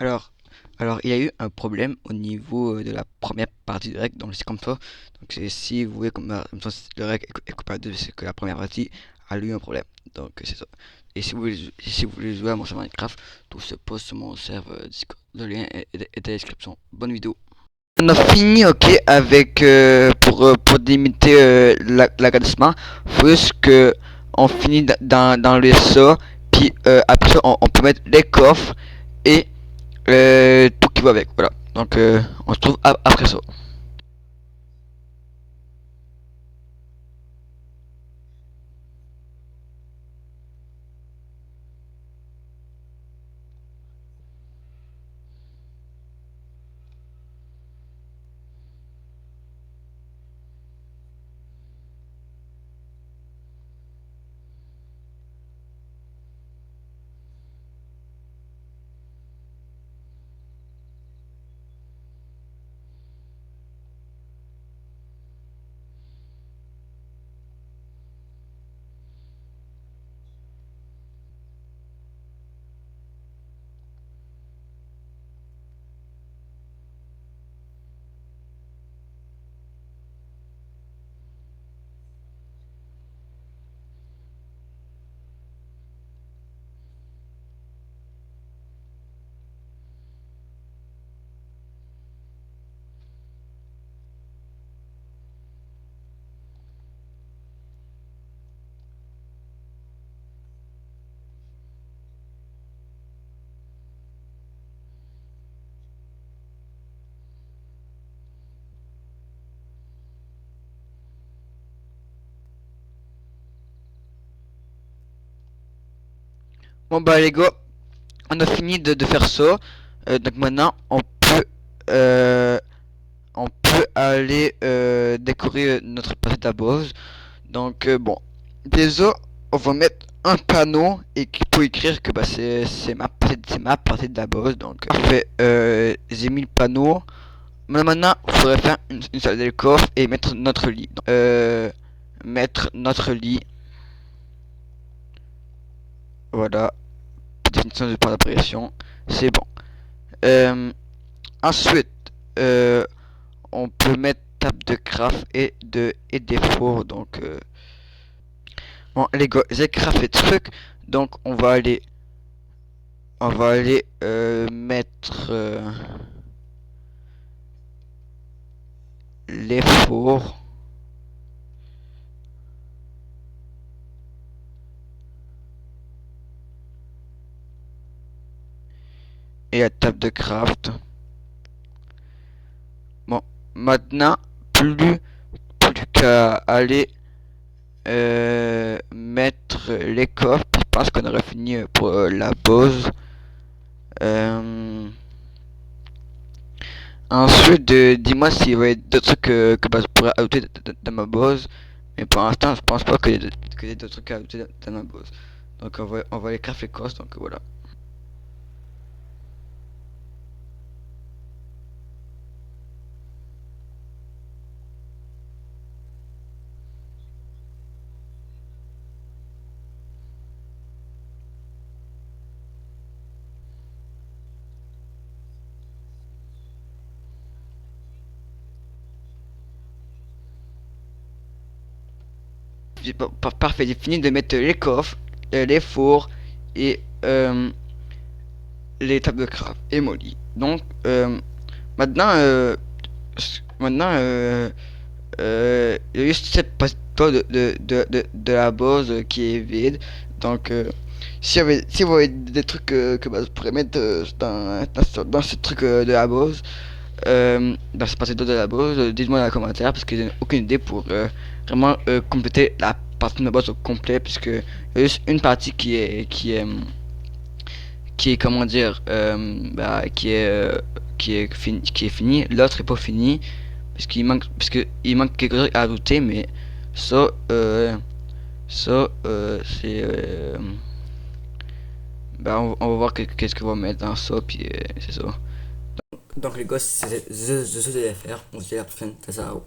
Alors, alors, il y a eu un problème au niveau de la première partie du rec, donc c'est comme ça. Donc, si vous voyez comme ça, le rec est coupé à deux, c'est que la première partie a eu un problème. Donc, c'est ça. Et si vous voulez jouer à mon jeu Minecraft, tout se pose sur mon serveur Discord. Le lien est dans la description. Bonne vidéo. On a fini, ok, avec pour limiter l'agrandissement. Faut juste que on finit dans le ça, puis après ça, on peut mettre les coffres et tout qui va avec. Voilà. Donc, on se trouve après ça. Bon bah les gars, on a fini de faire ça. Donc maintenant, euh, on peut aller décorer notre partie de la base. Donc bon, déjà, on va mettre un panneau et qui peut écrire que bah, c'est ma partie de la base. Donc, parfait. J'ai mis le panneau. Maintenant, il faudrait faire une salle de coffre et mettre notre lit. Donc, mettre notre lit. Voilà. Définition de par d'application. C'est bon. Euh, ensuite, euh, on peut mettre table de craft et des fours. Donc, bon, les gars, j'ai crafté trucs. Donc, on va aller mettre les fours et la table de craft. Bon, maintenant, plus qu'à aller mettre les coffres. Je pense qu'on aurait fini pour la pause. Euh, ensuite, dis-moi s'il y a d'autres trucs que bah, je pourrais ajouter dans ma base. Mais pour l'instant, je pense pas qu'il y ait d'autres trucs à ajouter dans ma base. Donc on va les craft les costs, donc voilà. Parfait, j'ai fini de mettre les coffres, les fours et les tables de craft et mon lit. Donc maintenant, maintenant il y a juste cette partie de la base qui est vide. Donc si vous avez des trucs que bah, je pourrais mettre dans ce truc de la base, dans cette partie de la base, dites-moi dans les commentaires parce que je n'ai aucune idée pour vraiment compléter la partie de ma base au complet puisque il y a juste une partie qui est comment dire bah, qui est fini, l'autre est pas fini parce que il manque quelque chose à ajouter, mais ça c'est bah on va voir qu'est-ce qu'on va mettre dans ça puis c'est ça. Donc les gars, c'est ce que je vais faire. On se dit à la prochaine. Ciao.